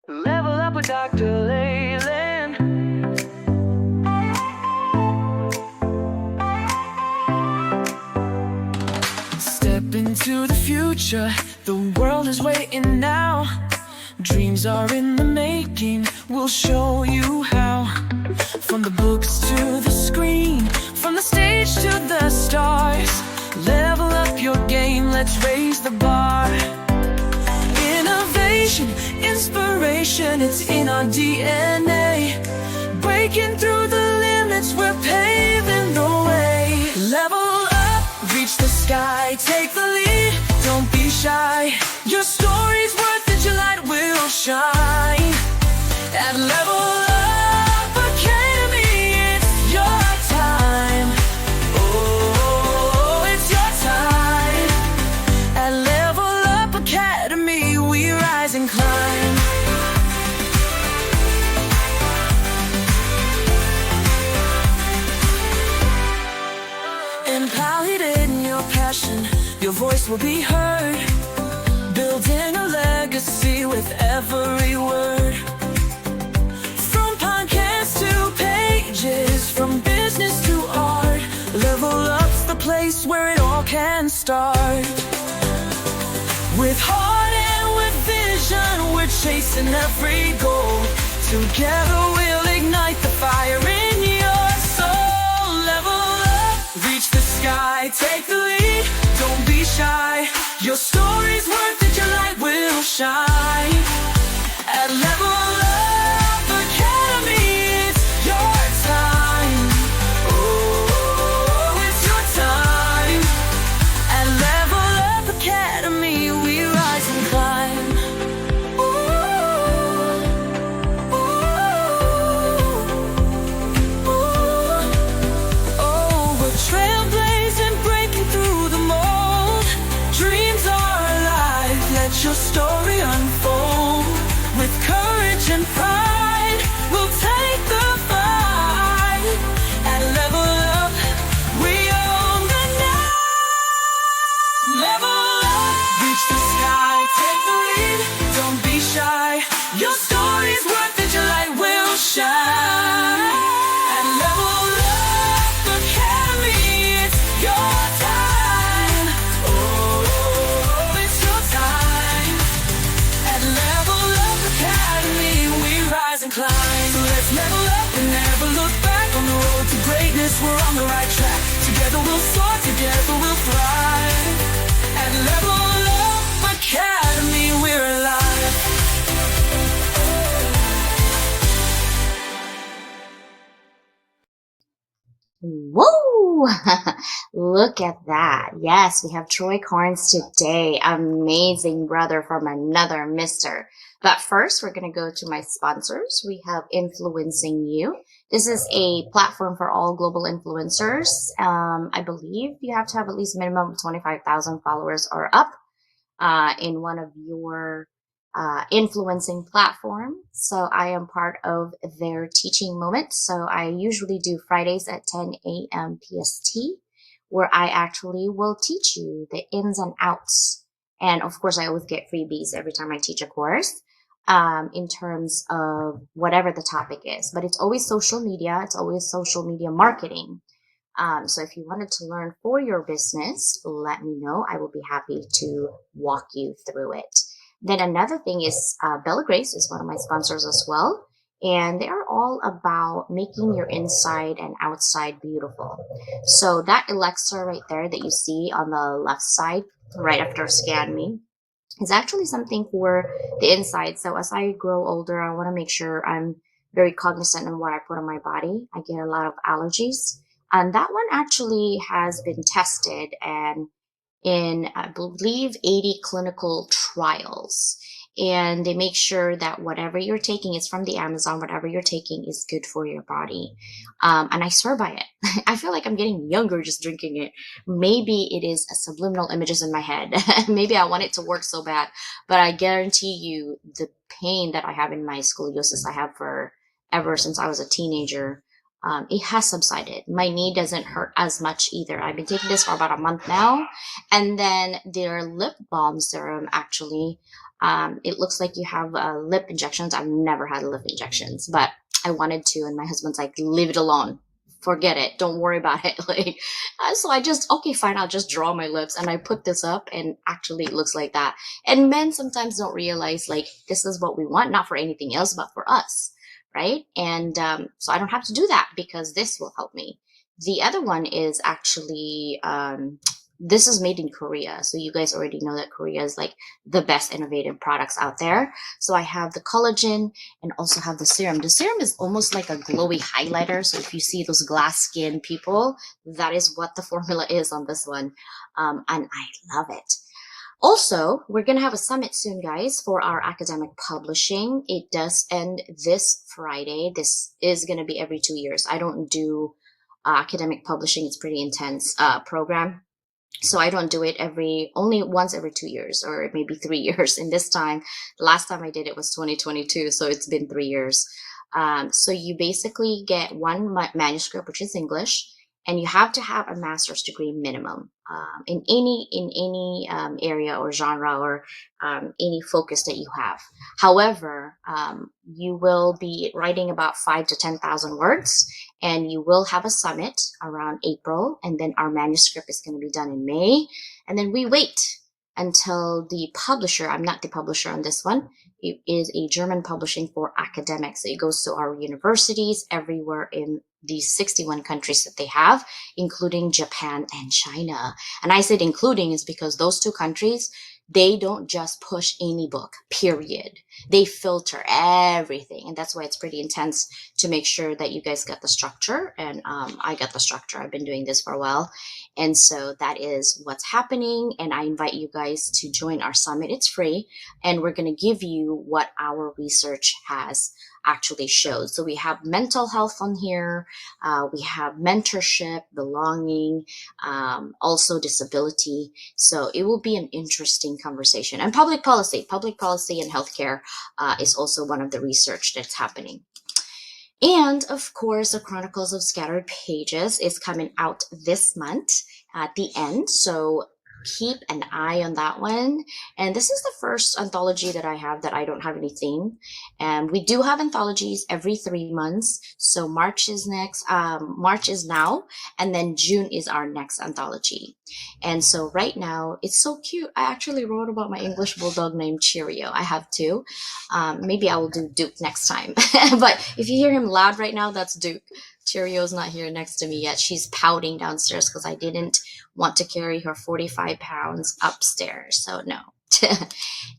Level up with Dr. Leyland. Step into the future, the world is waiting now. Dreams are in the making, we'll show you how. From the books to the screen, from the stage to the stars. Level up your game, let's raise the bar. Innovation, inspiration, it's in our DNA. Breaking through the limits, we're paving the way. Level up, reach the sky, take the lead, don't be shy. Your story's worth it, your light will shine. At Level Up Academy, it's your time. Oh, it's your time. At Level Up Academy, we rise and climb. Empowered in your passion, your voice will be heard. Building a legacy with every word. From podcasts to pages, from business to art. Level Up's the place where it all can start. With heart and with vision, we're chasing every goal. Together we'll ignite the fire in your soul. Level up, reach the sky, take the lead, don't be shy. Your story's worth it, your light will shine. At Level Up Academy, it's your time. Oh, it's your time. At Level Up Academy, we rise and climb. Ooh, ooh, ooh. Oh, we're trailblazing, breaking through the mold. Dreams are alive, let your story unfold. With courage and pride, we'll take the fight. At Level Up, we own the night. Level up, reach the sky, take the lead, don't be shy. Your story's worth it, your light will shine. At Level Up Academy, it's your time. Oh, it's your time. At Level Up Academy, we rise and climb. So let's level up and never look back. On the road to greatness, we're on the right track. Together we'll soar, together we'll thrive. At Level Up Academy, we're alive. Whoa! Look at that. Yes, we have Troy Carnes today. Amazing brother from another mister. But first, we're going to go to my sponsors. We have Influencing You. This is a platform for all global influencers. I believe you have to have at least minimum of 25,000 followers or up in one of your influencing platform. So I am part of their teaching moments. So I usually do Fridays at 10 a.m. PST, where I actually will teach you the ins and outs. And of course, I always get freebies every time I teach a course in terms of whatever the topic is. But it's always social media. It's always social media marketing. So if you wanted to learn for your business, let me know. I will be happy to walk you through it. Then another thing is Bella Grace is one of my sponsors as well. And they are all about making your inside and outside beautiful. So that elixir right there that you see on the left side, right after Scan Me, is actually something for the inside. So as I grow older, I want to make sure I'm very cognizant of what I put on my body. I get a lot of allergies. And that one actually has been tested and in, I believe, 80 clinical trials. And they make sure that whatever you're taking is from the Amazon, whatever you're taking is good for your body. And I swear by it. I feel like I'm getting younger just drinking it. Maybe it is a subliminal images in my head. Maybe I want it to work so bad. But I guarantee you the pain that I have in my scoliosis I have for ever since I was a teenager, it has subsided. My knee doesn't hurt as much either. I've been taking this for about a month now. And then their lip balm serum actually It looks like you have lip injections. I've never had lip injections, but I wanted to, and my husband's like, leave it alone. Forget it. Don't worry about it. Like, so I just, okay, fine. I'll just draw my lips, and I put this up, and actually it looks like that. And men sometimes don't realize like this is what we want, not for anything else, but for us, right? And so I don't have to do that because this will help me. The other one is actually this is made in Korea, so you guys already know that Korea is like the best innovative products out there. So I have the collagen and also have the serum. The serum is almost like a glowy highlighter. So if you see those glass skin people, that is what the formula is on this one. And I love it. Also, we're going to have a summit soon, guys, for our academic publishing. It does end this Friday. This is going to be every 2 years. I don't do academic publishing. It's pretty intense program. So I don't do it only once every 2 years or maybe 3 years. And this time, the last time I did it was 2022. So it's been 3 years. So you basically get one manuscript, which is English, and you have to have a master's degree minimum in any area or genre or any focus that you have. However, you will be writing about 5 to 10,000 words, and you will have a summit around April, and then our manuscript is going to be done in May, and then we wait until the publisher. I'm not the publisher on this one. It is a German publishing for academics. It goes to our universities everywhere in these 61 countries that they have, including Japan and China. And I said including is because those two countries, they don't just push any book, period. They filter everything. And that's why it's pretty intense to make sure that you guys get the structure. And I got the structure. I've been doing this for a while. And so that is what's happening. And I invite you guys to join our summit. It's free. And we're going to give you what our research has actually showed. So we have mental health on here. We have mentorship, belonging, also disability. So it will be an interesting conversation. And public policy and healthcare is also one of the research that's happening. And of course, the Chronicles of Scattered Pages is coming out this month at the end. So keep an eye on that one. And this is the first anthology that I have that I don't have any theme. And we do have anthologies every 3 months. So March is now, and then June is our next anthology. And so right now, it's so cute. I actually wrote about my English bulldog named Cheerio. I have two. Maybe I will do Duke next time. But if you hear him loud right now, that's Duke. Cheerio's not here next to me yet. She's pouting downstairs because I didn't want to carry her 45 pounds upstairs. So no.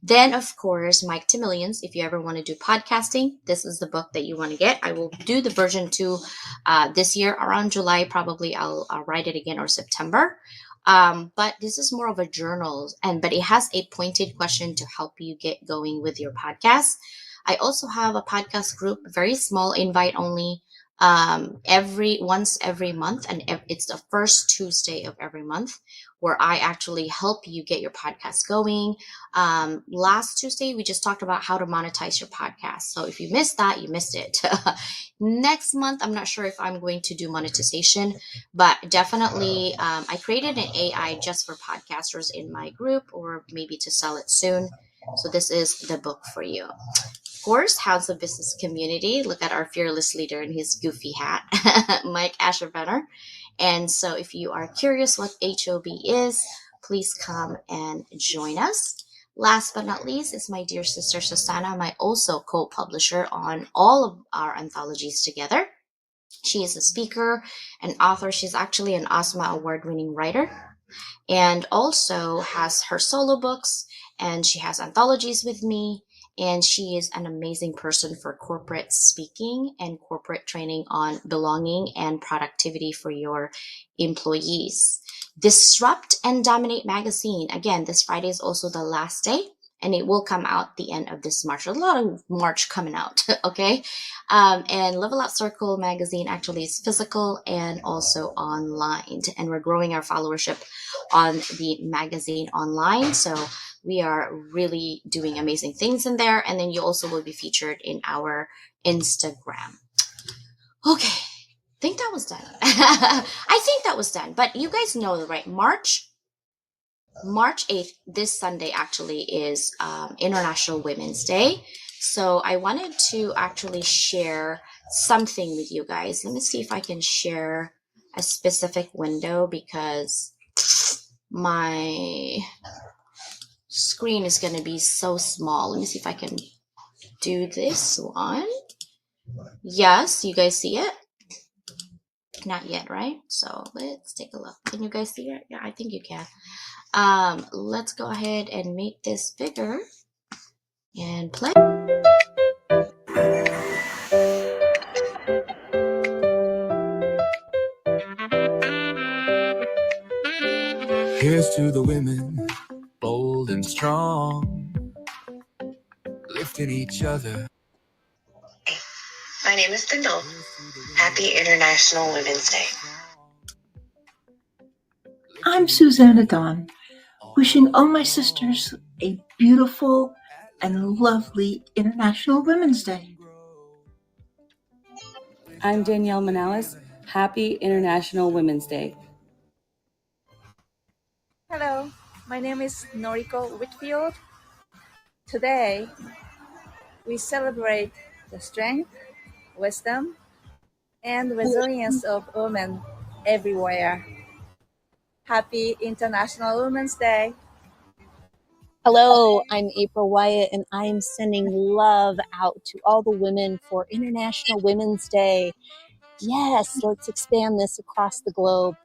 Then, of course, Mike to Millions. If you ever want to do podcasting, this is the book that you want to get. I will do the version 2 this year around July. Probably I'll write it again or September. But this is more of a journal, but it has a pointed question to help you get going with your podcast. I also have a podcast group, very small, invite only, once every month, and it's the first Tuesday of every month, where I actually help you get your podcast going. Last Tuesday we just talked about how to monetize your podcast, so if you missed that, you missed it. Next month I'm not sure if I'm going to do monetization, but definitely I created an AI just for podcasters in my group, or maybe to sell it soon. So this is the book for you. Course, House of Business Community. Look at our fearless leader in his goofy hat, Mike Asherbenner. And so if you are curious what HOB is, please come and join us. Last but not least is my dear sister Susanna, my also co-publisher on all of our anthologies together. She is a speaker and author. She's actually an OSMA award-winning writer, and also has her solo books, and she has anthologies with me. And she is an amazing person for corporate speaking and corporate training on belonging and productivity for your employees. Disrupt and Dominate magazine. Again, this Friday is also the last day, and it will come out the end of this March. There's a lot of March coming out, okay? And Level Up Circle magazine actually is physical and also online. And we're growing our followership on the magazine online. So we are really doing amazing things in there. And then you also will be featured in our Instagram. Okay, I think that was done. I think that was done. But you guys know, right? March March 8th, this Sunday actually is International Women's Day. So I wanted to actually share something with you guys. Let me see if I can share a specific window because my screen is going to be so small. Let me see if I can do this one. Yes, you guys see it? Not yet, right? So let's take a look. Can you guys see it? Yeah, I think you can. Let's go ahead and make this bigger and play. Here's to the women, bold and strong, lifting each other. My name is Bindle. Happy International Women's Day. I'm Susanna Dawn, wishing all my sisters a beautiful and lovely International Women's Day. I'm Danielle Manalis. Happy International Women's Day. Hello, my name is Noriko Whitfield. Today, we celebrate the strength, wisdom, and resilience of women everywhere. Happy International Women's Day! Hello, I'm April Wyatt, and I'm sending love out to all the women for International Women's Day. Yes, let's expand this across the globe.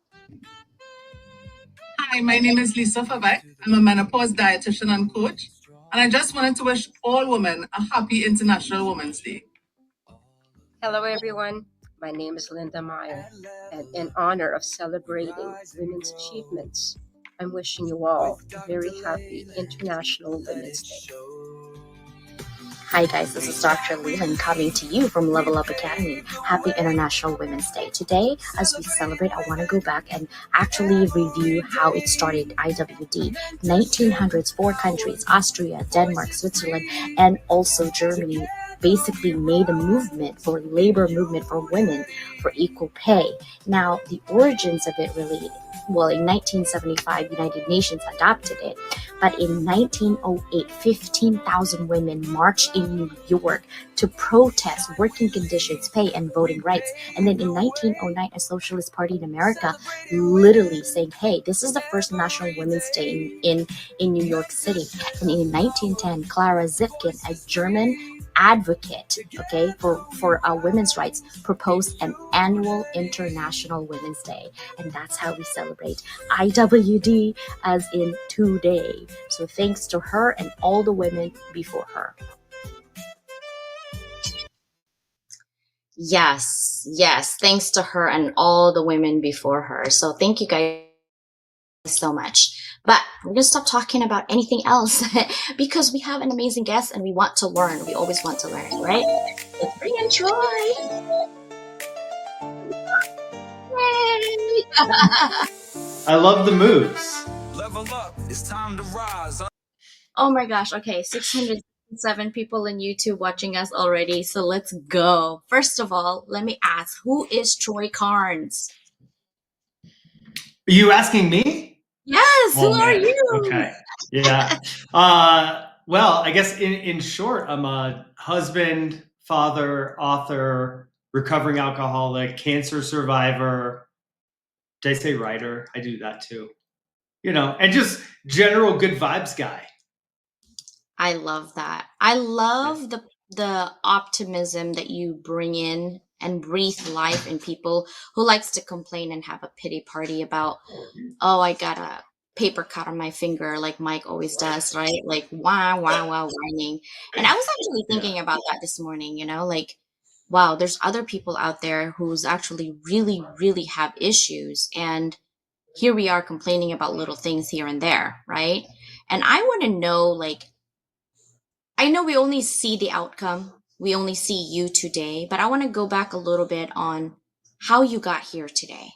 Hi, my name is Lisa Favek. I'm a menopause dietitian and coach, and I just wanted to wish all women a happy International Women's Day. Hello, everyone. My name is Linda Meyer, and in honor of celebrating women's achievements, I'm wishing you all a very happy International Women's Day. Hi guys, this is Dr. Leland coming to you from Level Up Academy. Happy International Women's Day. Today, as we celebrate, I want to go back and actually review how it started, IWD. 1900s, 4 countries, Austria, Denmark, Switzerland, and also Germany, basically made a movement for labor movement for women for equal pay. Now, the origins of it really, well, in 1975, United Nations adopted it. But in 1908, 15,000 women marched in New York to protest working conditions, pay, and voting rights. And then in 1909, a Socialist Party in America literally saying, hey, this is the first National Women's Day in New York City. And in 1910, Clara Zetkin, a German advocate, okay, for women's rights, proposed an annual International Women's Day. And that's how we celebrate IWD, as in today. So thanks to her and all the women before her. Yes, thanks to her and all the women before her. So thank you guys so much. But we're gonna stop talking about anything else because we have an amazing guest and we want to learn. We always want to learn, right? Let's bring in Troy. Yay! I love the moves. Level up, it's time to rise. Oh my gosh, okay, 607 people on YouTube watching us already, so let's go. First of all, let me ask, who is Troy Carnes? Are you asking me? Yes, who are man. you? Okay. Yeah. Well, I guess in short, I'm a husband, father, author, recovering alcoholic, cancer survivor. Did I say writer? I do that too. You know, and just general good vibes guy. I love that. I love the optimism that you bring in and breathe life in people who likes to complain and have a pity party about, oh, I got a paper cut on my finger, like Mike always does, right? Like whining. And I was actually thinking about that this morning, you know, like, wow, there's other people out there who's actually really, really have issues. And here we are complaining about little things here and there, right? And I want to know, like, I know we only see the outcome. We only see you today, but I want to go back a little bit on how you got here today.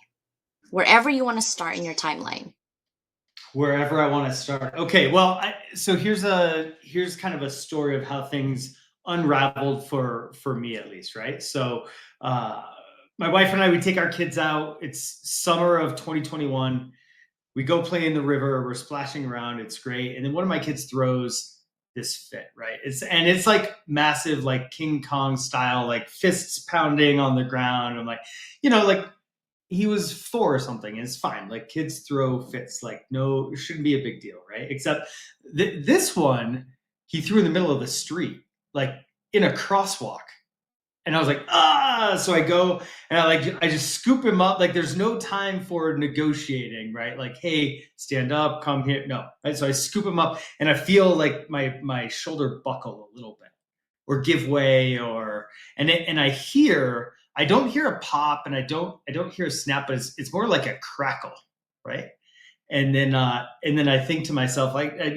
Wherever you want to start in your timeline. Wherever I want to start. Okay, well, so here's kind of a story of how things unraveled for me, at least, right? So my wife and I, we take our kids out. It's summer of 2021. We go play in the river. We're splashing around. It's great. And then one of my kids throws this fit, right? It's like massive, like King Kong style, like fists pounding on the ground. I'm like, like he was 4 or something. And it's fine. Like kids throw fits. Like no, it shouldn't be a big deal, right? Except this one, he threw in the middle of the street, like in a crosswalk. And I was like, so I go and I just scoop him up. Like there's no time for negotiating, right? Like, hey, stand up, come here. No. Right? So I scoop him up and I feel like my shoulder buckle a little bit or give way and I don't hear a pop and I don't hear a snap, but it's more like a crackle, right? And then I think to myself, like, I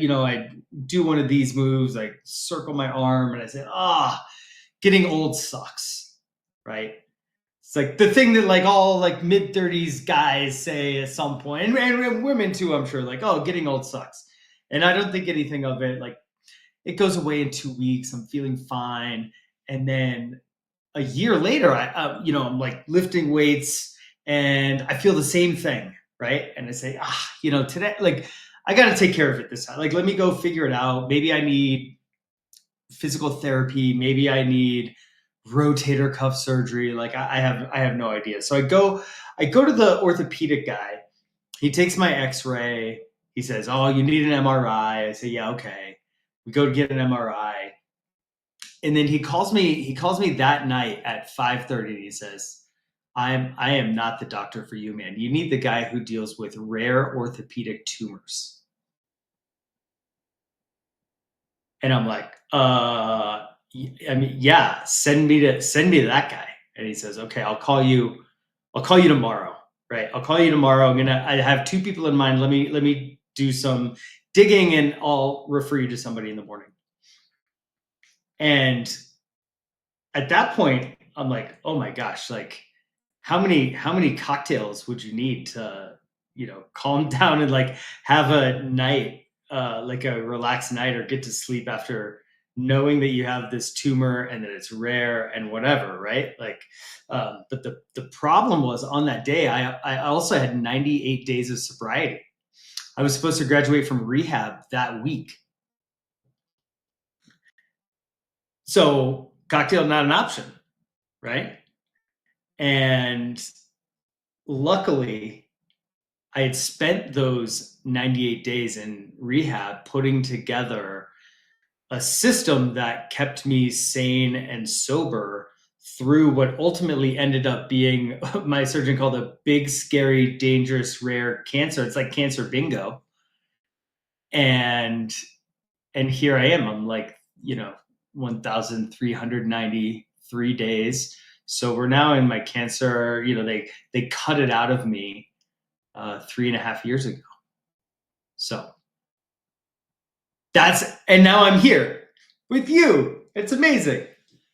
do one of these moves, like circle my arm and I say, getting old sucks, right? It's like the thing that like all like mid-30s guys say at some point, and women too, I'm sure, like, oh, getting old sucks. And I don't think anything of it. Like it goes away in 2 weeks. I'm feeling fine. And then a year later, I'm like lifting weights and I feel the same thing, right? And I say, today, like I got to take care of it this time. Like, let me go figure it out. Maybe I need physical therapy. Maybe I need rotator cuff surgery. Like I have no idea. So I go to the orthopedic guy. He takes my x-ray. He says, oh, you need an MRI. I say, yeah, okay. We go to get an MRI. And then he calls me that night at 5:30 and he says, I am not the doctor for you, man. You need the guy who deals with rare orthopedic tumors. And I'm like, yeah, send me to that guy. And he says, okay, I'll call you tomorrow. Right. I'll call you tomorrow. I have 2 people in mind. Let me do some digging and I'll refer you to somebody in the morning. And at that point, I'm like, oh my gosh, like how many cocktails would you need to, calm down and like have a night, like a relaxed night or get to sleep after knowing that you have this tumor and that it's rare and whatever, right? Like, but the problem was on that day, I also had 98 days of sobriety. I was supposed to graduate from rehab that week. So cocktail, not an option, right? And luckily, I had spent those 98 days in rehab putting together a system that kept me sane and sober through what ultimately ended up being my surgeon called a big, scary, dangerous, rare cancer. It's like cancer bingo. And here I am. I'm like, 1,393 days. So we're now in my cancer, they cut it out of me 3.5 years ago. So and now I'm here with you. It's amazing.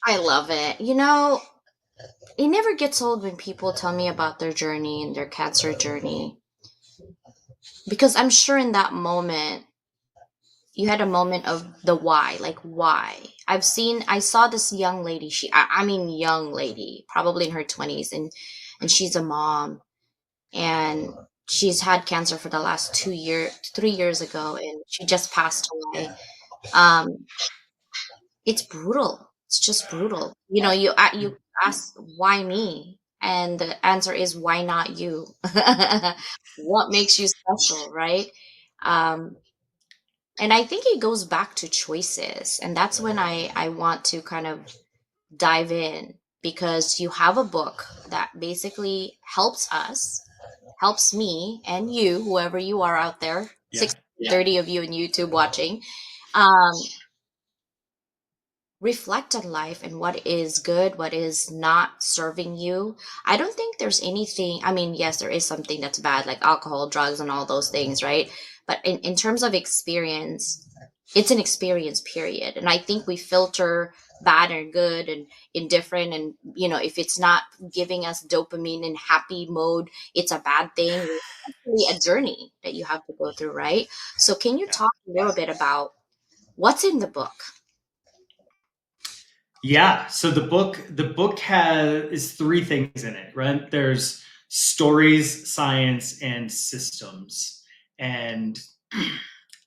I love it. It never gets old when people tell me about their journey and their cancer journey. Because I'm sure in that moment, you had a moment of the why, like why. I saw this young lady, young lady, probably in her 20s, and she's a mom, and she's had cancer for the last 3 years ago, and she just passed away. It's brutal. It's just brutal. You ask why me, and the answer is why not you? What makes you special, right? Um, and I think it goes back to choices, and that's when I want to kind of dive in, because you have a book that basically helps me and you, whoever you are out there, 30 of you in YouTube watching, um, reflect on life and what is good, what is not serving you. I don't think there's anything, yes, there is something that's bad, like alcohol, drugs, and all those things, right? But in terms of experience, it's an experience, period. And I think we filter bad and good and indifferent. And, if it's not giving us dopamine and happy mode, it's a bad thing. It's actually a journey that you have to go through, right? So can you talk a little bit about what's in the book? Yeah. So the book is 3 things in it, right? There's stories, science, and systems. and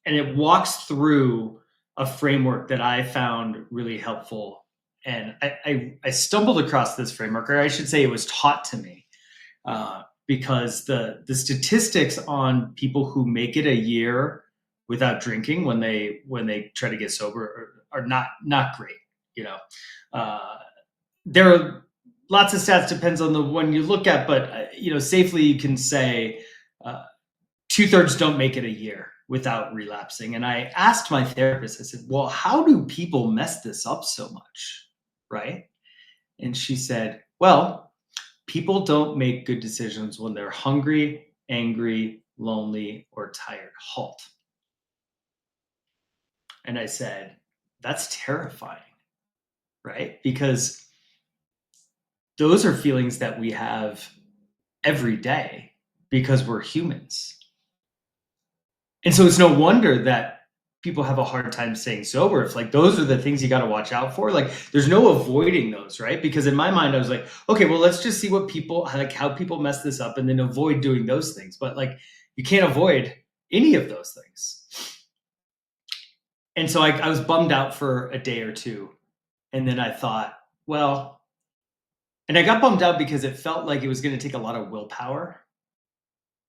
it walks through a framework that I found really helpful. And I stumbled across this framework, or I should say it was taught to me, because the statistics on people who make it a year without drinking when they try to get sober are not great. There are lots of stats, depends on the one you look at, but safely you can say 2/3 don't make it a year without relapsing. And I asked my therapist, I said, well, how do people mess this up so much? Right? And she said, well, people don't make good decisions when they're hungry, angry, lonely, or tired. HALT. And I said, that's terrifying, right? Because those are feelings that we have every day because we're humans. And so it's no wonder that people have a hard time staying sober. It's like, those are the things you got to watch out for. Like, there's no avoiding those, right? Because in my mind, I was like, okay, well, let's just see how people mess this up and then avoid doing those things. But like, you can't avoid any of those things. And so I was bummed out for a day or two. And then I thought, well, and I got bummed out because it felt like it was going to take a lot of willpower,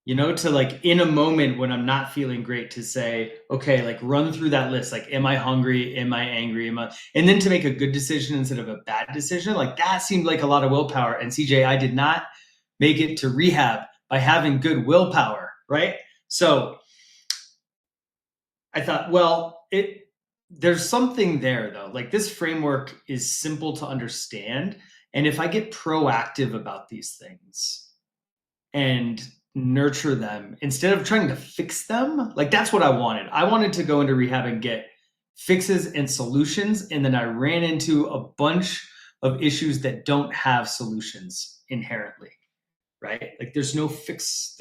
to like, in a moment when I'm not feeling great, to say, okay, like, run through that list. Like, am I hungry? Am I angry? And then to make a good decision instead of a bad decision. Like, that seemed like a lot of willpower. And CJ, I did not make it to rehab by having good willpower, right? So I thought, well, there's something there though. Like, this framework is simple to understand. And if I get proactive about these things and nurture them instead of trying to fix them, like, that's what I wanted. I wanted to go into rehab and get fixes and solutions. And then I ran into a bunch of issues that don't have solutions inherently, right? Like, there's no fix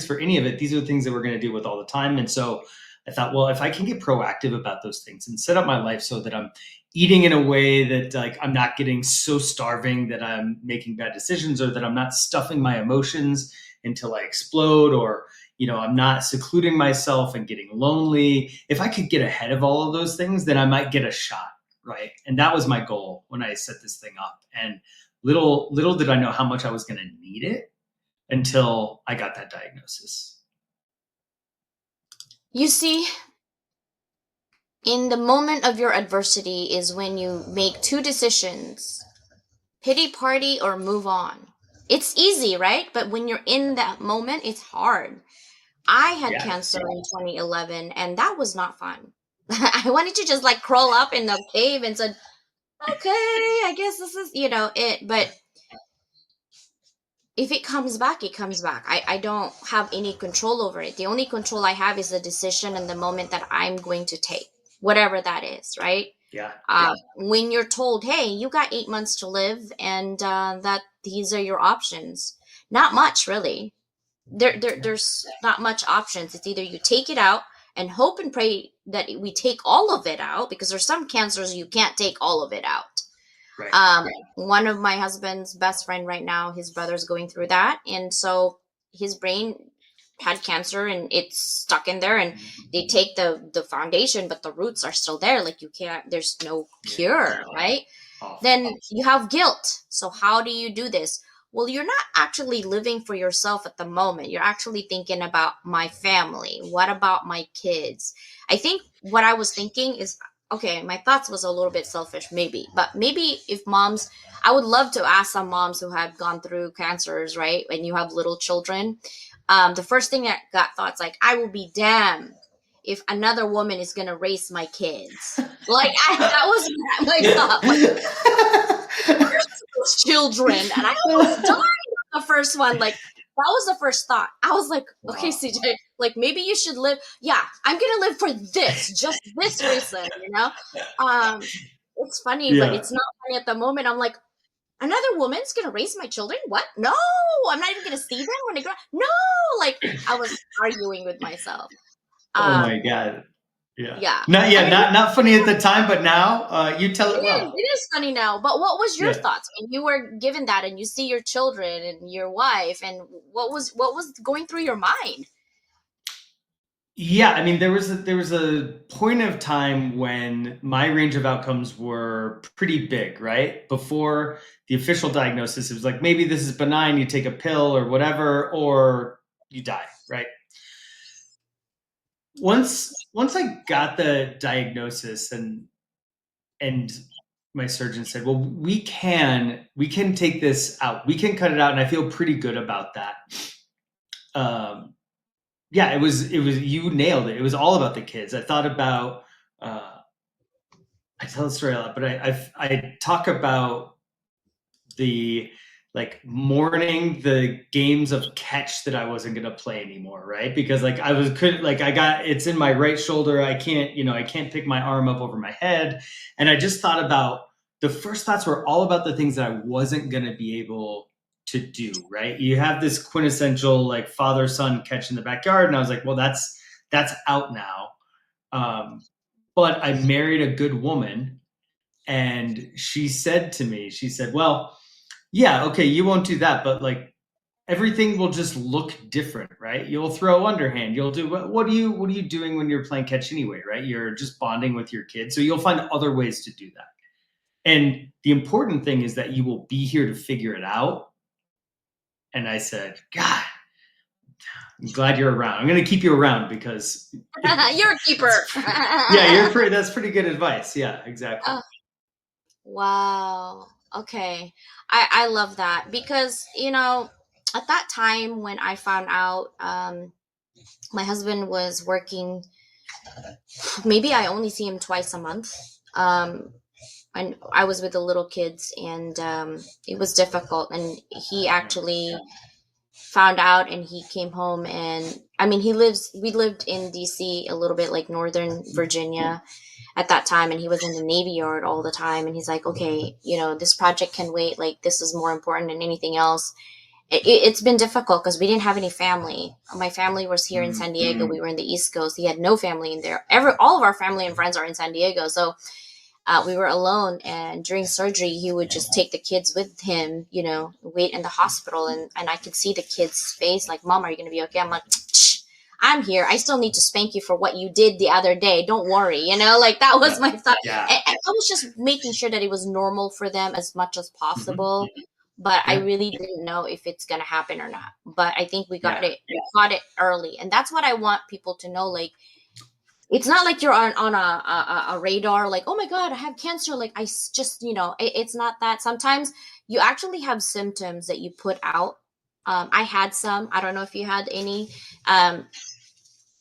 for any of it. These are the things that we're going to deal with all the time. And so I thought, well, if I can get proactive about those things and set up my life so that I'm eating in a way that, like, I'm not getting so starving that I'm making bad decisions, or that I'm not stuffing my emotions until I explode, or, I'm not secluding myself and getting lonely. If I could get ahead of all of those things, then I might get a shot, right? And that was my goal when I set this thing up. And little did I know how much I was going to need it until I got that diagnosis. You see, in the moment of your adversity is when you make two decisions: pity party or move on. It's easy, right? But when you're in that moment, it's hard. I had cancer in 2011, and that was not fun. I wanted to just like crawl up in the cave and said, okay, I guess this is, it. But if it comes back, it comes back. I don't have any control over it. The only control I have is the decision and the moment that I'm going to take, whatever that is, right? Yeah. When you're told, hey, you got 8 months to live, and that these are your options, not much really. There's not much options. It's either you take it out and hope and pray that we take all of it out, because there's some cancers you can't take all of it out. Right. One of my husband's best friend right now, his brother's going through that, and so his brain had cancer and it's stuck in there, and they take the foundation, but the roots are still there. Like, you can't, there's no cure, right? Then you have guilt. So how do you do this? Well, you're not actually living for yourself at the moment. You're actually thinking about my family. What about my kids? I think what I was thinking is, okay, my thoughts was a little bit selfish, maybe. But maybe if moms, I would love to ask some moms who have gone through cancers, right? And you have little children. The first thing that got thoughts like, I will be damned if another woman is going to raise my kids. Like, that was my thought. Like, those children. And I almost died on the first one. Like, that was the first thought. I was like, okay, CJ, like, maybe you should live. Yeah, I'm going to live for this, just this reason, It's funny, but it's not funny at the moment. I'm like, another woman's going to raise my children? What? No, I'm not even going to see them when they grow up. No, like, I was arguing with myself. Oh my God. Yeah. Yeah. Not funny at the time, but now you tell it well. It is funny now. But what was your thoughts when you were given that and you see your children and your wife, and what was going through your mind? Yeah, I mean, there was a point of time when my range of outcomes were pretty big, right? Before the official diagnosis, it was like, maybe this is benign, you take a pill or whatever, or you die, right? Once I got the diagnosis, and my surgeon said, well, we can take this out, we can cut it out, and I feel pretty good about that. Yeah, it was you nailed it. It was all about the kids. I thought about I tell the story a lot, but I talk about the, like, mourning the games of catch that I wasn't gonna play anymore, right? Because, like, couldn't, like, I got, it's in my right shoulder. I can't pick my arm up over my head, and I just thought about, the first thoughts were all about the things that I wasn't gonna be able to do. Right? You have this quintessential, like, father son catch in the backyard, and I was like, well, that's out now. But I married a good woman, and she said to me, she said, well, yeah, okay, you won't do that, but, like, everything will just look different, right? You'll throw underhand. You'll do, what are you doing when you're playing catch anyway, right? You're just bonding with your kids. So you'll find other ways to do that. And the important thing is that you will be here to figure it out. And I said, God, I'm glad you're around. I'm going to keep you around because You're a keeper. yeah, that's pretty good advice. Yeah, exactly. Wow. Okay. I love that because, at that time when I found out, my husband was working, maybe I only see him twice a month. And I was with the little kids, and it was difficult. And he actually found out, and he came home, and I mean, we lived in DC, a little bit like Northern Virginia at that time, and he was in the Navy Yard all the time, and he's like, okay, this project can wait, like, this is more important than anything else. It's been difficult because we didn't have any family. My family was here in San Diego. We were in the East Coast. He had no family in there. All of our family and friends are in San Diego, so we were alone. And during surgery, he would just take the kids with him, wait in the hospital. And I could see the kids' face, like, Mom, are you going to be okay? I'm like, I'm here. I still need to spank you for what you did the other day. Don't worry. Like, that was my thought. Yeah. And I was just making sure that it was normal for them as much as possible. But I really didn't know if it's going to happen or not. But I think we caught it early. And that's what I want people to know. Like, it's not like you're on a radar, like, oh my God, I have cancer. Like, it's not that. Sometimes you actually have symptoms that you put out. I had some. I don't know if you had any.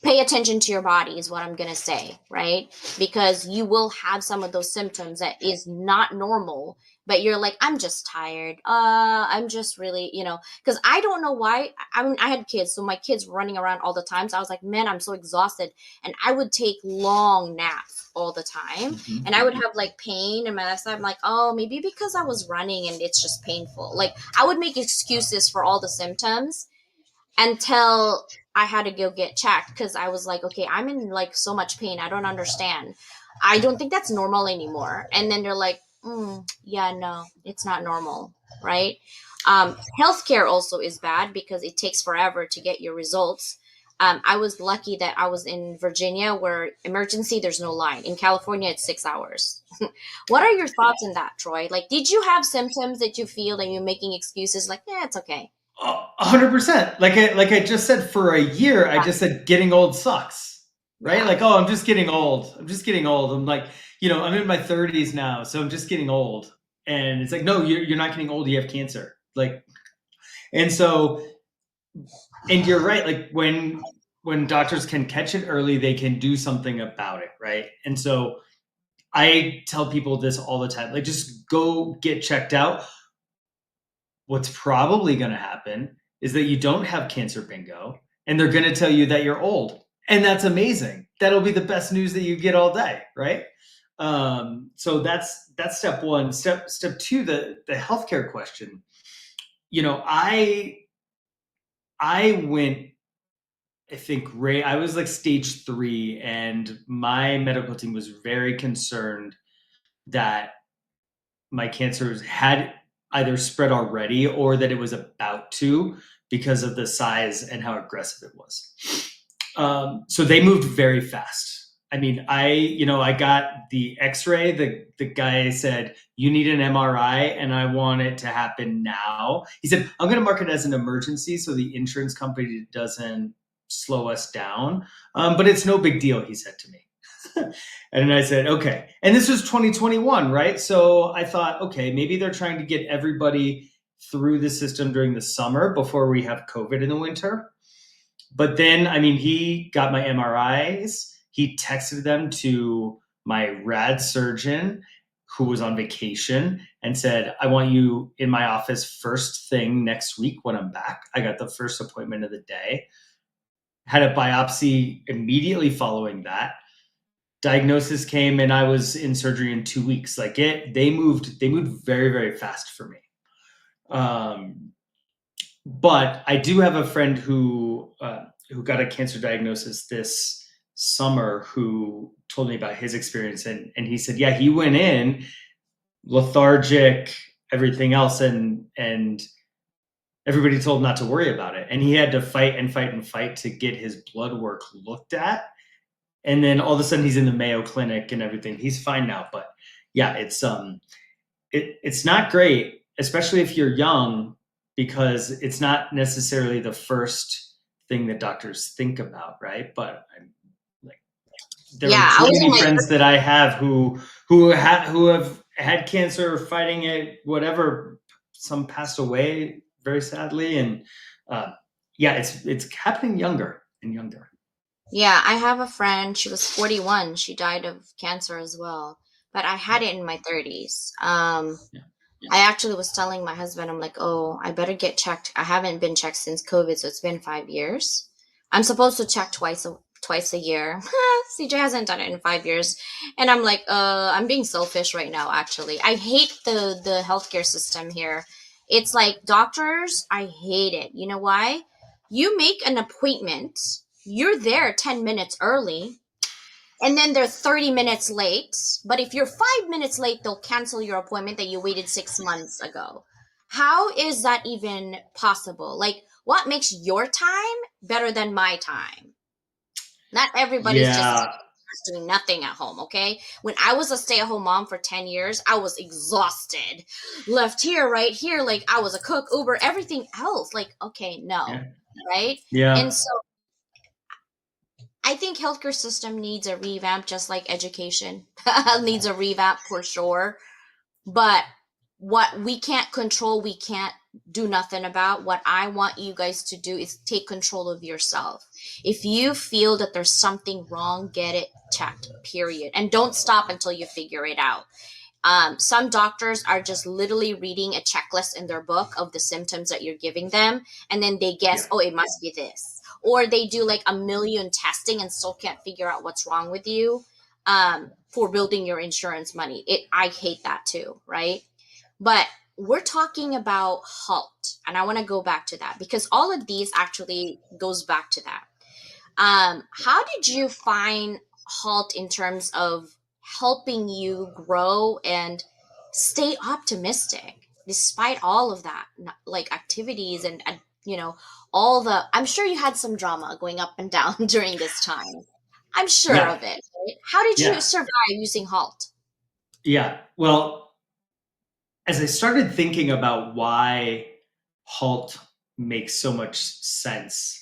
Pay attention to your body is what I'm going to say, right? Because you will have some of those symptoms that is not normal, but you're like, I'm just tired. I'm just really, because I don't know why. I mean, I had kids, so my kids running around all the time. So I was like, man, I'm so exhausted. And I would take long naps all the time. And I would have, like, pain in my left side. I'm like, oh, maybe because I was running and it's just painful. Like, I would make excuses for all the symptoms until I had to go get checked, because I was like, okay, I'm in, like, so much pain. I don't understand. I don't think that's normal anymore. And then they're like, yeah, no, it's not normal, right? Healthcare also is bad because it takes forever to get your results. I was lucky that I was in Virginia, where emergency, there's no line. In California, it's 6 hours. What are your thoughts on that, Troy? Like, did you have symptoms that you feel that you're making excuses like, yeah, it's okay? 100%. Like I just said, for a year, I just said getting old sucks, right? Yeah. Like, oh, I'm just getting old. I'm like, I'm in my 30s now, so I'm just getting old. And it's like, no, you're not getting old. You have cancer. Like, and you're right. Like, when doctors can catch it early, they can do something about it, right? And so I tell people this all the time, like, just go get checked out. What's probably going to happen is that you don't have cancer bingo, and they're going to tell you that you're old. And that's amazing. That'll be the best news that you get all day, right? So that's step one. Step two, the healthcare question. I went, I think, I was like stage 3, and my medical team was very concerned that my cancer had either spread already or that it was about to, because of the size and how aggressive it was. So they moved very fast. I mean, I got the X-ray. The guy said, "You need an MRI, and I want it to happen now." He said, "I'm going to mark it as an emergency, so the insurance company doesn't slow us down. But it's no big deal," he said to me. And I said, "Okay." And this was 2021, right? So I thought, okay, maybe they're trying to get everybody through the system during the summer before we have COVID in the winter. But then, I mean, he got my MRIs. He texted them to my rad surgeon who was on vacation and said, "I want you in my office first thing next week when I'm back." I got the first appointment of the day, had a biopsy immediately following that. Diagnosis came and I was in surgery in 2 weeks. They moved very, very fast for me. But I do have a friend who got a cancer diagnosis this summer who told me about his experience, and he said, yeah, he went in lethargic, everything else, and everybody told him not to worry about it, and he had to fight and fight and fight to get his blood work looked at, and then all of a sudden he's in the Mayo Clinic and everything. He's fine now, but yeah, it's not great, especially if you're young, because it's not necessarily the first thing that doctors think about, right? But there Yeah, are I too was in many my friends that I have who have had cancer, fighting it, whatever. Some passed away very sadly, and yeah, it's happening younger and younger. Yeah, I have a friend. She was 41. She died of cancer as well. But I had it in my 30s. Yeah. I actually was telling my husband, I'm like, oh, I better get checked. I haven't been checked since COVID, so it's been 5 years. I'm supposed to check twice a year. CJ hasn't done it in 5 years. And I'm like, I'm being selfish right now, actually. I hate the healthcare system here. It's like doctors, I hate it. You know why? You make an appointment, you're there 10 minutes early, and then they're 30 minutes late. But if you're 5 minutes late, they'll cancel your appointment that you waited 6 months ago. How is that even possible? Like, what makes your time better than my time? Not everybody's just Yeah. doing nothing at home, okay? When I was a stay-at-home mom for 10 years, I was exhausted. Left here, right here, like I was a cook, Uber, everything else. Like, okay, no, right? Yeah. And so I think healthcare system needs a revamp, just like education needs a revamp for sure. But what we can't control, we can't do nothing about. What I want you guys to do is take control of yourself. If you feel that there's something wrong, get it checked, period. And don't stop until you figure it out. Some doctors are just literally reading a checklist in their book of the symptoms that you're giving them, and then they guess, oh, it must be this. Or they do like a million testing and still can't figure out what's wrong with you for building your insurance money. I hate that too, right? But we're talking about HALT, and I want to go back to that because all of these actually goes back to that. How did you find HALT in terms of helping you grow and stay optimistic despite all of that, like activities and all the? I'm sure you had some drama going up and down during this time. I'm sure Yeah. of it. Right? How did you Yeah. survive using HALT? Yeah. Well, as I started thinking about why HALT makes so much sense,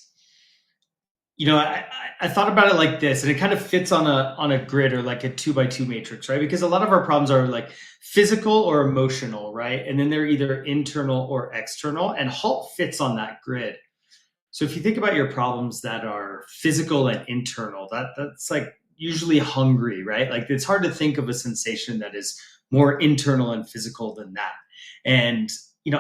I thought about it like this, and it kind of fits on a grid or like a 2x2 matrix, right? Because a lot of our problems are like physical or emotional, right? And then they're either internal or external, and HALT fits on that grid. So if you think about your problems that are physical and internal, that's like usually hungry, right? Like it's hard to think of a sensation that is more internal and physical than that. And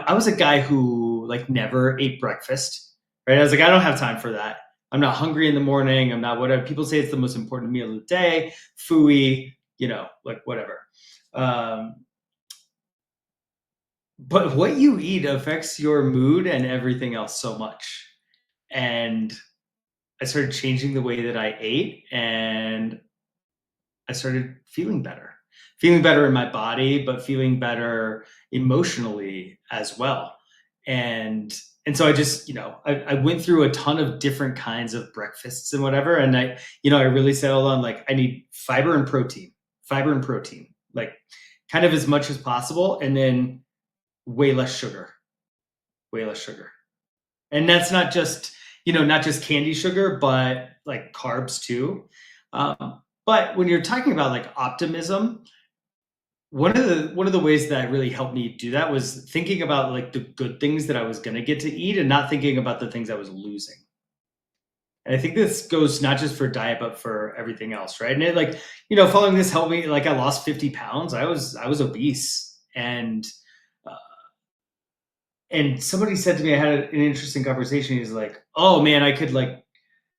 I was a guy who like never ate breakfast, right? I was like, I don't have time for that. I'm not hungry in the morning. I'm not whatever. People say it's the most important meal of the day. Fooey, like whatever. But what you eat affects your mood and everything else so much. And I started changing the way that I ate, and I started feeling better in my body, but feeling better emotionally as well. and so I just, I went through a ton of different kinds of breakfasts and whatever. And I really settled on like, I need fiber and protein, like kind of as much as possible. And then way less sugar. And that's not just, not just candy sugar, but like carbs too. But when you're talking about like optimism, one of the ways that really helped me do that was thinking about like the good things that I was going to get to eat and not thinking about the things I was losing. And I think this goes not just for diet, but for everything else, right? And it like, following this helped me, like I lost 50 pounds. I was obese. And somebody said to me, I had an interesting conversation. He's like, oh man, I could like,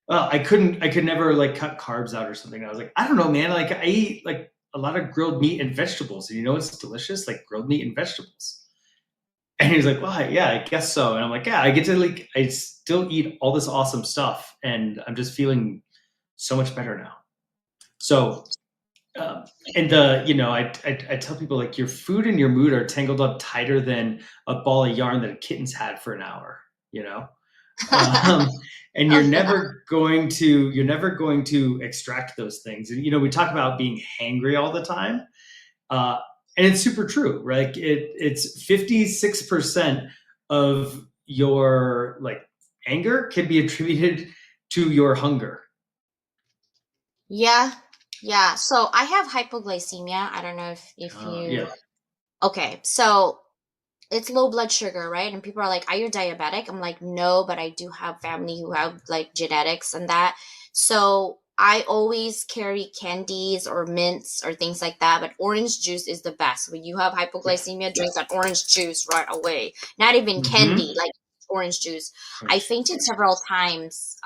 I could never like cut carbs out or something. I was like, I don't know, man. Like I eat like a lot of grilled meat and vegetables. And it's delicious, like grilled meat and vegetables. And he was like, well, yeah, I guess so. And I'm like, yeah, I get to like, I still eat all this awesome stuff. And I'm just feeling so much better now. So, and I tell people like your food and your mood are tangled up tighter than a ball of yarn that a kitten's had for an hour, and you're never going to extract those things. And we talk about being hangry all the time, and it's super true, right? Like it's 56% of your like anger can be attributed to your hunger. Yeah. So I have hypoglycemia. I don't know if you. Yeah. Okay, so it's low blood sugar, right? And people are like, are you diabetic? I'm like, no, but I do have family who have like genetics and that. So I always carry candies or mints or things like that. But orange juice is the best. When you have hypoglycemia, drink that orange juice right away. Not even candy, like orange juice. I fainted several times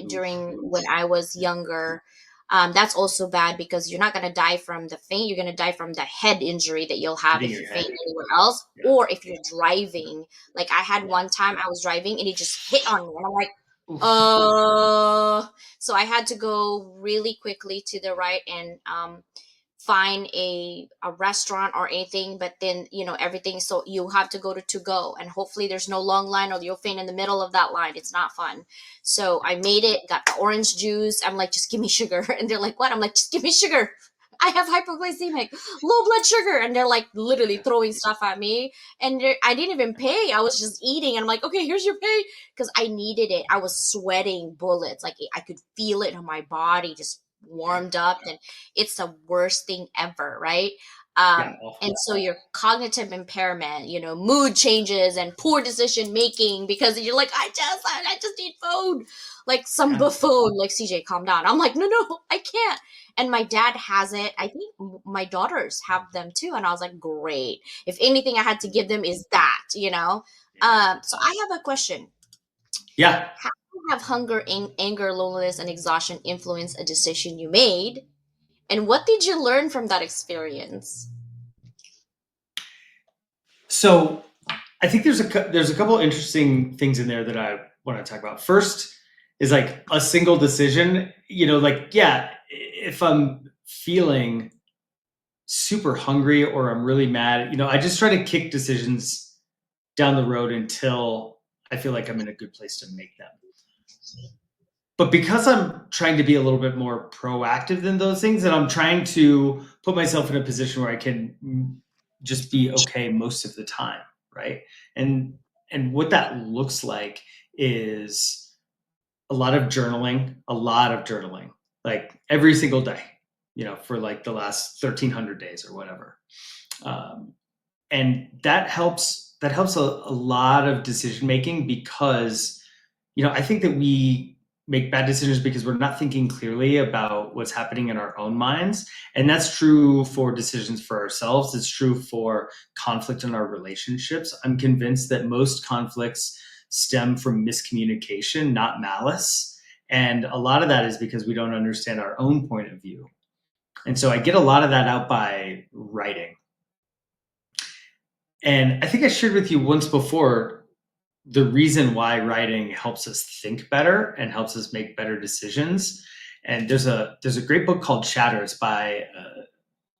during when I was younger. That's also bad because you're not going to die from the faint. You're going to die from the head injury that you'll have if you faint anywhere else, or if you're driving. Like I had one time I was driving and it just hit on me, and I'm like, so I had to go really quickly to the right and find a restaurant or anything, but then everything, so you have to go to go, and hopefully there's no long line or you'll faint in the middle of that line. It's not fun. So I made it, got the orange juice. I'm like, just give me sugar. And they're like, what? I'm like, just give me sugar. I have hypoglycemic, low blood sugar. And they're like literally throwing stuff at me, and I didn't even pay. I was just eating, and I'm like, okay, here's your pay, because I needed it. I was sweating bullets, like I could feel it in my body, just warmed up, and it's the worst thing ever, right? And so your cognitive impairment, mood changes and poor decision making, because you're like, I just need food, like some buffoon, like, CJ, calm down. I'm like, no, I can't. And my dad has it. I think my daughters have them too. And I was like, great. If anything I had to give them is that, So I have a question. Yeah. How have hunger, anger, loneliness, and exhaustion influence a decision you made? And what did you learn from that experience? So I think there's a couple interesting things in there that I want to talk about. First is like a single decision, if I'm feeling super hungry or I'm really mad, I just try to kick decisions down the road until I feel like I'm in a good place to make them. But because I'm trying to be a little bit more proactive than those things, and I'm trying to put myself in a position where I can just be okay most of the time, right? And what that looks like is a lot of journaling, like every single day, for like the last 1,300 days or whatever. And that helps a lot of decision making, because, I think that we make bad decisions because we're not thinking clearly about what's happening in our own minds. And that's true for decisions for ourselves. It's true for conflict in our relationships. I'm convinced that most conflicts stem from miscommunication, not malice. And a lot of that is because we don't understand our own point of view. And so I get a lot of that out by writing. And I think I shared with you once before the reason why writing helps us think better and helps us make better decisions. And there's a great book called Chatter. It's by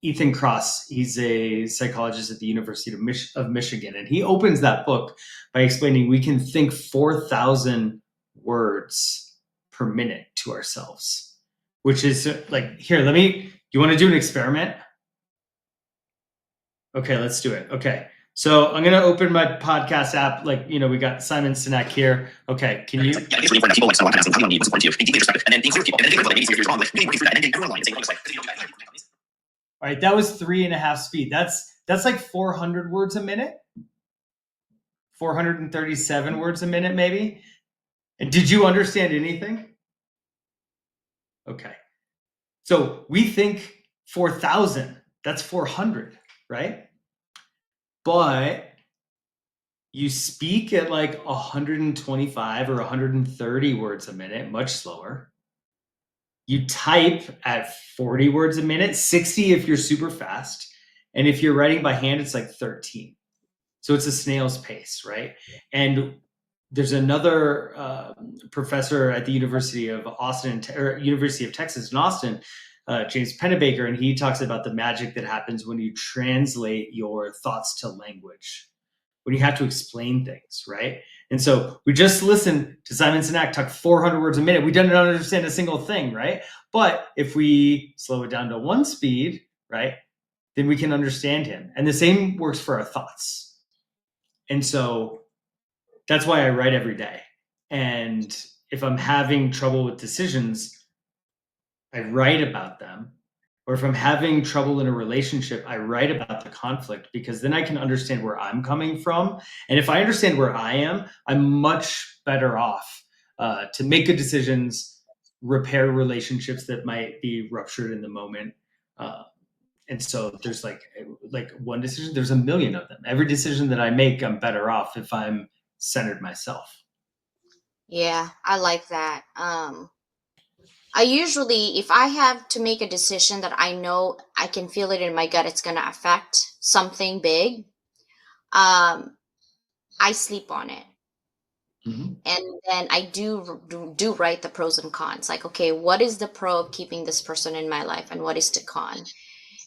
Ethan Kross. He's a psychologist at the University of Michigan, and he opens that book by explaining we can think 4,000 words per minute to ourselves, which is like, here, you want to do an experiment? Okay, let's do it. Okay. So I'm going to open my podcast app. Like, we got Simon Sinek here. Okay. Can you? Yeah, basically for people, like, so I can ask them, how do you need what's important to you? Be deeply introspective, and then include people, and then think about it, maybe see if you're wrong, like, really working through that, and then everyone line and saying, all right, that was 3.5 speed. That's like 400 words a minute, 437 words a minute, maybe. And did you understand anything? Okay. So we think 4,000, that's 400, right? But you speak at like 125 or 130 words a minute, much slower. You type at 40 words a minute, 60 if you're super fast. And if you're writing by hand, it's like 13. So it's a snail's pace, right? And there's another professor at the University of Austin, or University of Texas in Austin, James Pennebaker, and he talks about the magic that happens when you translate your thoughts to language, when you have to explain things, right? And so we just listened to Simon Sinek talk 400 words a minute. We didn't understand a single thing, right? But if we slow it down to 1 speed, right, then we can understand him. And the same works for our thoughts. And so that's why I write every day. And if I'm having trouble with decisions, I write about them. Or if I'm having trouble in a relationship, I write about the conflict, because then I can understand where I'm coming from. And if I understand where I am, I'm much better off to make good decisions, repair relationships that might be ruptured in the moment. And so there's like one decision, there's a million of them. Every decision that I make, I'm better off if I'm centered myself. Yeah, I like that. I usually, if I have to make a decision that I know I can feel it in my gut, it's going to affect something big, I sleep on it. Mm-hmm. And then I do write the pros and cons. Like, okay, what is the pro of keeping this person in my life, and what is the con?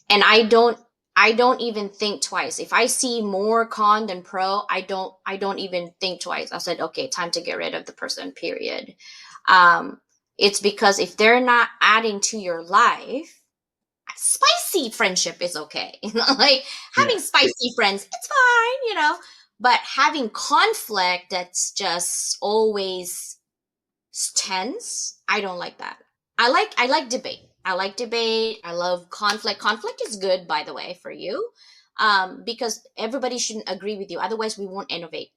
And I don't even think twice. If I see more con than pro, I don't even think twice. I said, okay, time to get rid of the person, period. It's because if they're not adding to your life, spicy friendship is okay. Like having spicy friends, it's fine, but having conflict that's just always tense, I don't like that. I like debate. I like debate. I love conflict. Conflict is good, by the way, for you. Because everybody shouldn't agree with you. Otherwise, we won't innovate.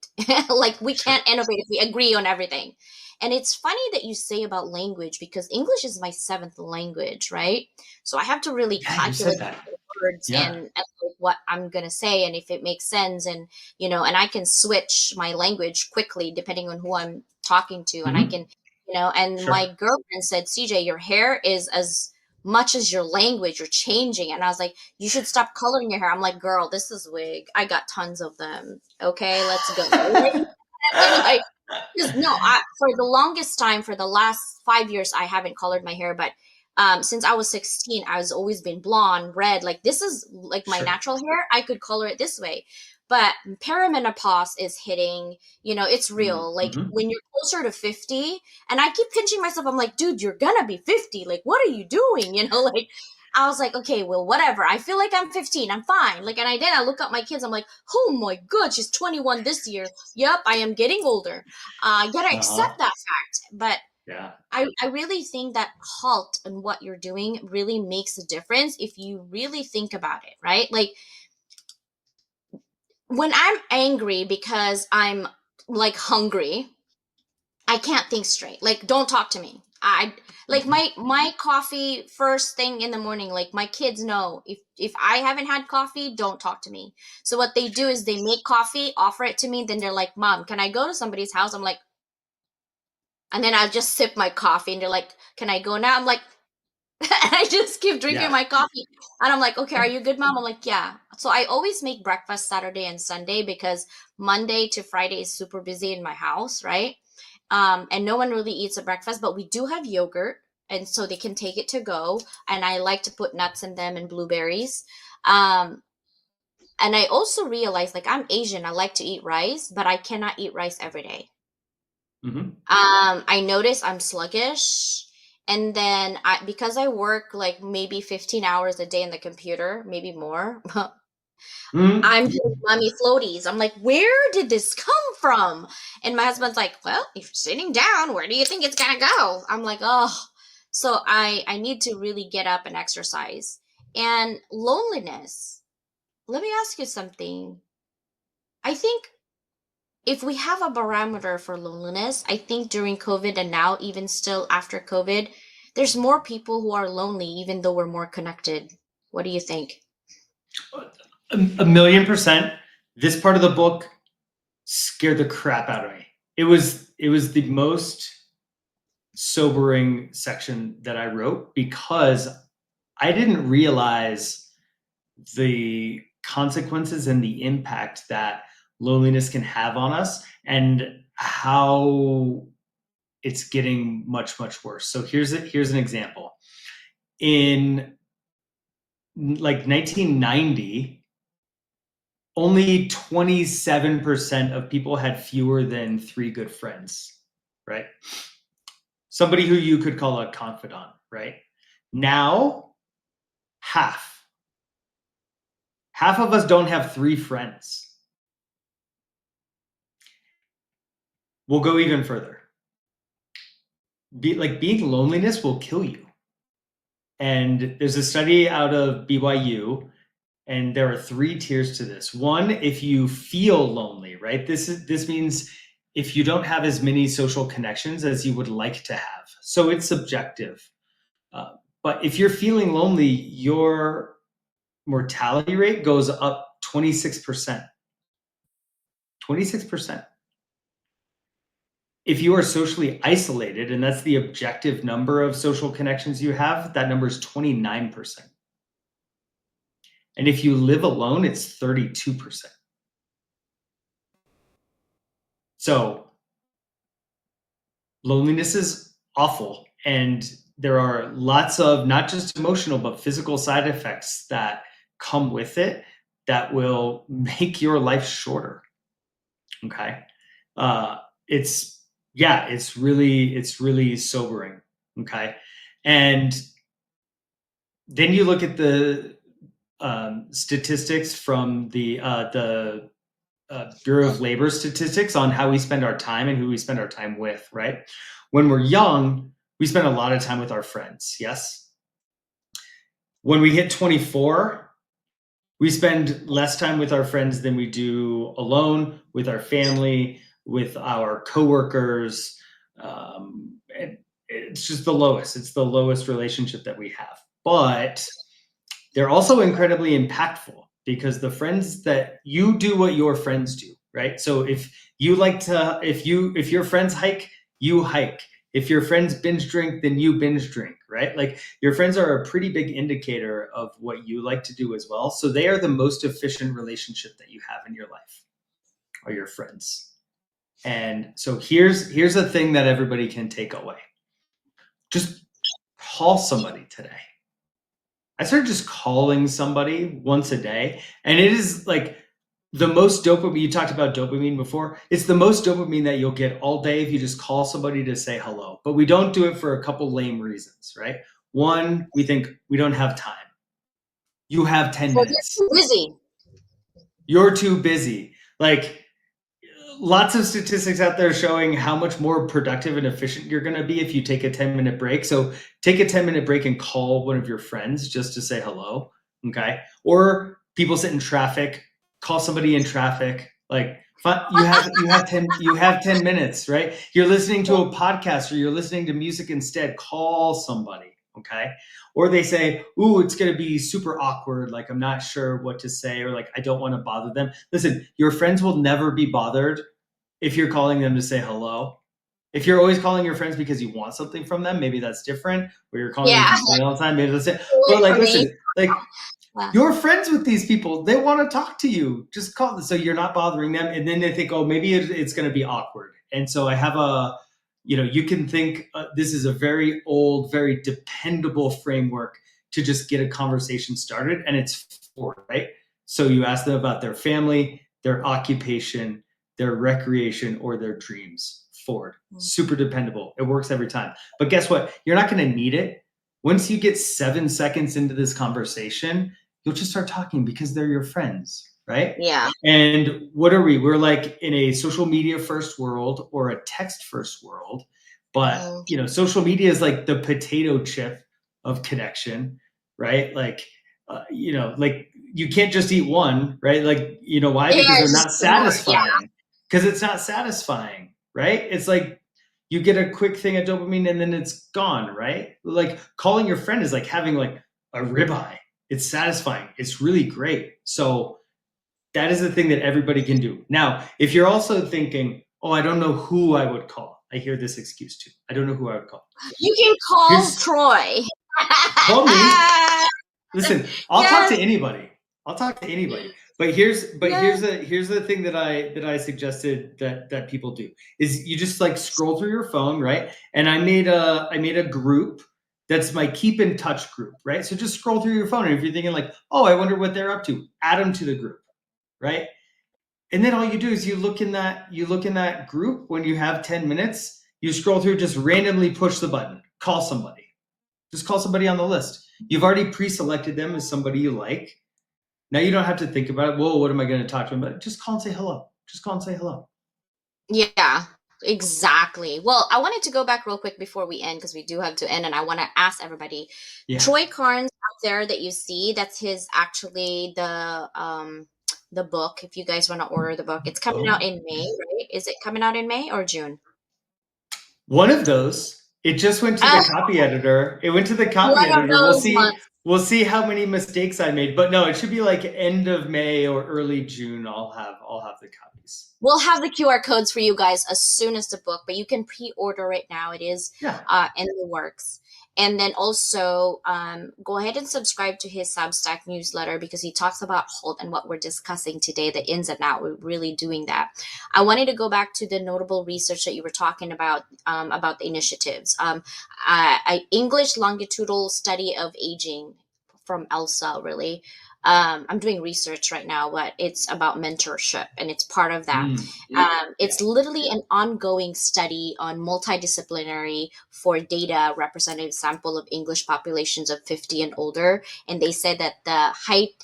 Like we can't innovate if we agree on everything. And it's funny that you say about language, because English is my 7th language, right? So I have to really calculate the words and like what I'm going to say, and if it makes sense, and, and I can switch my language quickly depending on who I'm talking to. And I can, and my girlfriend said, CJ, your hair is as much as your language, you're changing. And I was like, you should stop coloring your hair. I'm like, girl, this is wig. I got tons of them. Okay, let's go. Like, no, for the longest time, for the last 5 years, I haven't colored my hair. But since I was 16, I was always been blonde, red. Like this is like my natural hair. I could color it this way. But perimenopause is hitting, it's real. Like when you're closer to 50, and I keep pinching myself, I'm like, dude, you're gonna be 50. Like, what are you doing? Like I was like, okay, well, whatever. I feel like I'm 15. I'm fine. Like, and I look at my kids. I'm like, oh my God, she's 21 this year. Yep, I am getting older. I gotta accept that fact. But I really think that HALT and what you're doing really makes a difference if you really think about it, right? Like, when I'm angry because I'm like hungry, I can't think straight. Like, don't talk to me. I like my coffee first thing in the morning. Like my kids know if I haven't had coffee, don't talk to me. So what they do is they make coffee, offer it to me, then they're like, Mom, can I go to somebody's house? I'm like, and then I'll just sip my coffee, and they're like, can I go now? I'm like, and I just keep drinking my coffee. And I'm like, okay, are you good, Mom? I'm like, yeah. So I always make breakfast Saturday and Sunday, because Monday to Friday is super busy in my house, right? And no one really eats a breakfast, but we do have yogurt and so they can take it to go. And I like to put nuts in them and blueberries. Um, and I also realized, like, I'm Asian, I like to eat rice, but I cannot eat rice every day. I notice I'm sluggish. And then because I work like maybe 15 hours a day in the computer, maybe more, I'm doing mummy floaties. I'm like, where did this come from? And my husband's like, well, if you're sitting down, where do you think it's gonna go? I'm like, oh. So I need to really get up and exercise. And loneliness. Let me ask you something. I think if we have a barometer for loneliness, I think during COVID and now even still after COVID, there's more people who are lonely even though we're more connected. What do you think? 1,000,000%. This part of the book scared the crap out of me. It was the most sobering section that I wrote because I didn't realize the consequences and the impact that loneliness can have on us and how it's getting much, much worse. So here's an example. In like 1990, only 27% of people had fewer than 3 good friends, right? Somebody who you could call a confidant, right? Now, half of us don't have 3 friends. We'll go even further. Being loneliness will kill you. And there's a study out of BYU, and there are 3 tiers to this. 1, if you feel lonely, right? This means if you don't have as many social connections as you would like to have. So it's subjective. But if you're feeling lonely, your mortality rate goes up 26%. 26%. If you are socially isolated, and that's the objective number of social connections you have, that number is 29%. And if you live alone, it's 32%. So loneliness is awful. And there are lots of not just emotional, but physical side effects that come with it that will make your life shorter. Okay. It's really sobering. Okay. And then you look at the statistics from the Bureau of Labor statistics on how we spend our time and who we spend our time with, right? When we're young, we spend a lot of time with our friends, yes? When we hit 24, we spend less time with our friends than we do alone, with our family, with our coworkers. It's just the lowest. It's the lowest relationship that we have. But they're also incredibly impactful because the friends that you do what your friends do, right? So if your friends hike, you hike. If your friends binge drink, then you binge drink, right? Like your friends are a pretty big indicator of what you like to do as well. So they are the most efficient relationship that you have in your life, are your friends. And so here's a thing that everybody can take away. Just call somebody today. I started just calling somebody once a day, and it is like the most dopamine. You talked about dopamine before. It's the most dopamine that you'll get all day if you just call somebody to say hello. But we don't do it for a couple lame reasons, right? One, we think we don't have time. You have 10 minutes. You're too busy. You're too busy. Like lots of statistics out there showing how much more productive and efficient you're going to be if you take a 10-minute break. So take a 10-minute break and call one of your friends just to say hello. Okay. Or people sit in traffic, call somebody in traffic. Like you have 10 minutes, right? You're listening to a podcast or you're listening to music instead, call somebody. Okay. Or they say, ooh, it's going to be super awkward. Like, I'm not sure what to say, or like, I don't want to bother them. Listen, your friends will never be bothered if you're calling them to say hello. If you're always calling your friends because you want something from them, maybe that's different. Where you're calling them to complain all the time, maybe that's it. But like, listen, like you're friends with these people. They want to talk to you. Just call them so you're not bothering them. And then they think, oh, maybe it's going to be awkward. And so I have you can think this is a very old, very dependable framework to just get a conversation started, and it's forward, right? So you ask them about their family, their occupation, their recreation, or their dreams. Forward. Super dependable. It works every time. But guess what? You're not going to need it. Once you get 7 seconds into this conversation, you'll just start talking because they're your friends, right? Yeah. And what are we? We're like in a social media first world or a text first world. But, social media is like the potato chip of connection, right? Like, like you can't just eat one, right? Like, why? Because they're not satisfying. Because it's not satisfying, right? It's like you get a quick thing of dopamine and then it's gone, right? Like calling your friend is like having like a ribeye. It's satisfying. It's really great. So that is the thing that everybody can do. Now, if you're also thinking, oh, I don't know who I would call. I hear this excuse too. I don't know who I would call. You can call Troy. Call me. Listen, I'll talk to anybody. I'll talk to anybody. But here's the thing that I suggested that people do is you just like scroll through your phone, right? And I made a group that's my keep in touch group, right? So just scroll through your phone, and if you're thinking like, oh, I wonder what they're up to, add them to the group, right? And then all you do is you look in that group when you have 10 minutes, you scroll through, just randomly push the button, call somebody. Just call somebody on the list. You've already pre-selected them as somebody you like. Now you don't have to think about it. Whoa, what am I going to talk to them about? Just call and say hello. Just call and say hello. Yeah, exactly. Well, I wanted to go back real quick before we end, because we do have to end, and I want to ask everybody. Yeah. Troy Carnes out there that you see, that's his actually the book. If you guys want to order the book, it's coming out in May, right? Is it coming out in May or June? One of those. It just went to the copy editor. It went to the copy editor. We'll see how many mistakes I made. But no, it should be like end of May or early June. I'll have the copies. We'll have the QR codes for you guys as soon as the book, but you can pre-order it now. It is in the works. And then also go ahead and subscribe to his Substack newsletter, because he talks about HALT and what we're discussing today, the ins and outs. We're really doing that. I wanted to go back to the notable research that you were talking about the initiatives. English longitudinal study of aging from ELSA, really. I'm doing research right now, but it's about mentorship, and it's part of that. It's literally an ongoing study on multidisciplinary for data representative sample of English populations of 50 and older. And they said that the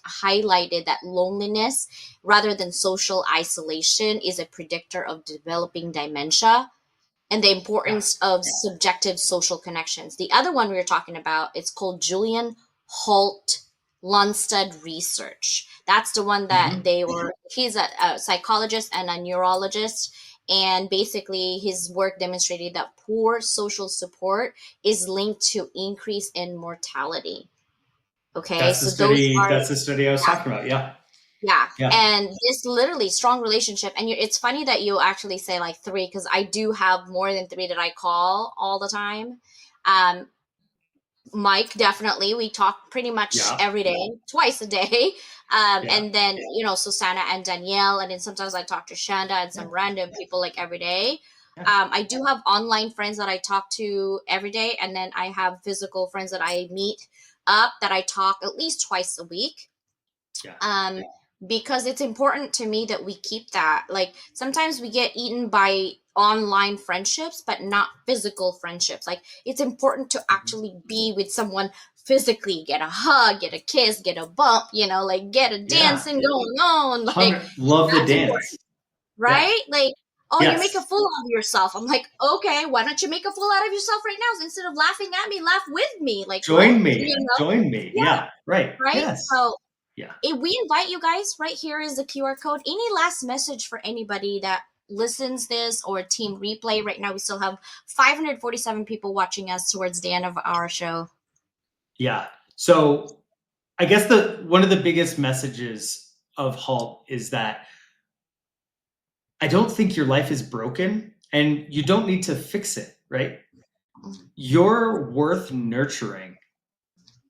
highlighted that loneliness rather than social isolation is a predictor of developing dementia, and the importance of subjective social connections. The other one we were talking about, it's called Julian HALT Lundstedt research. That's the one that he's a psychologist and a neurologist. And basically his work demonstrated that poor social support is linked to increase in mortality. Okay. That's the study I was talking about. Yeah. And this literally strong relationship. And it's funny that you actually say like 3, because I do have more than 3 that I call all the time. Mike, definitely. We talk pretty much every day, twice a day. And then, Susanna and Danielle. And then sometimes I talk to Shanda and some random people like every day. I do have online friends that I talk to every day. And then I have physical friends that I meet up that I talk at least twice a week. Because it's important to me that we keep that. Like sometimes we get eaten by online friendships, but not physical friendships. Like it's important to actually be with someone physically, get a hug, get a kiss, get a bump, like get a dancing going on. Like love the dance. Right? Like, you make a fool out of yourself. I'm like, okay, why don't you make a fool out of yourself right now? So instead of laughing at me, laugh with me. Like join me. Yeah. Right. Yes. So if we invite you guys, right here is the QR code. Any last message for anybody that listens this or team replay? Right now we still have 547 people watching us towards the end of our show. Yeah. So I guess one of the biggest messages of HALT is that I don't think your life is broken and you don't need to fix it, right? You're worth nurturing.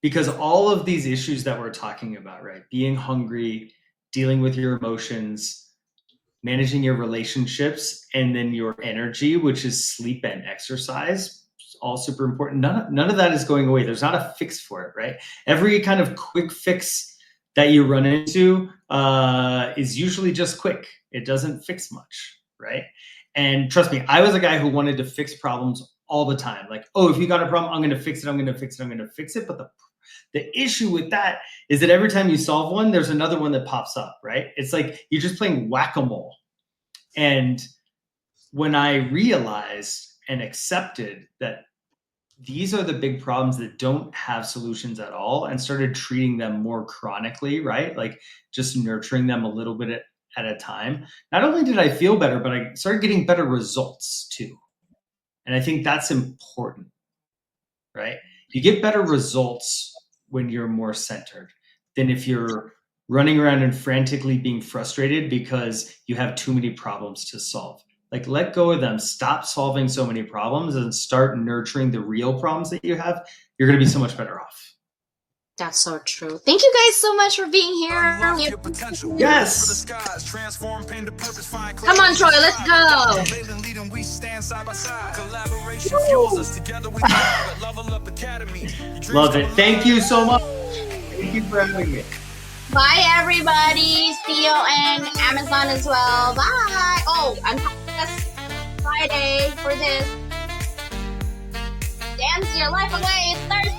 Because all of these issues that we're talking about, right? Being hungry, dealing with your emotions, managing your relationships, and then your energy, which is sleep and exercise. All super important. None of that is going away. There's not a fix for it, right? Every kind of quick fix that you run into is usually just quick. It doesn't fix much, right? And trust me, I was a guy who wanted to fix problems all the time. Like, oh, if you got a problem, I'm going to fix it. I'm going to fix it. I'm going to fix it. But the issue with that is that every time you solve one, there's another one that pops up, right? It's like you're just playing whack-a-mole. And when I realized and accepted that these are the big problems that don't have solutions at all, and started treating them more chronically, right? Like just nurturing them a little bit at a time. Not only did I feel better, but I started getting better results too. And I think that's important, right? You get better results when you're more centered than if you're running around and frantically being frustrated because you have too many problems to solve. Like, let go of them. Stop solving so many problems and start nurturing the real problems that you have. You're going to be so much better off. That's so true. Thank you guys so much for being here. Yes. Come on, Troy, let's go. Love it. Thank you so much. Thank you for having me. Bye, everybody. See you in Amazon as well. Bye. Oh, I'm this Friday for this. Dance your life away. It's Thursday.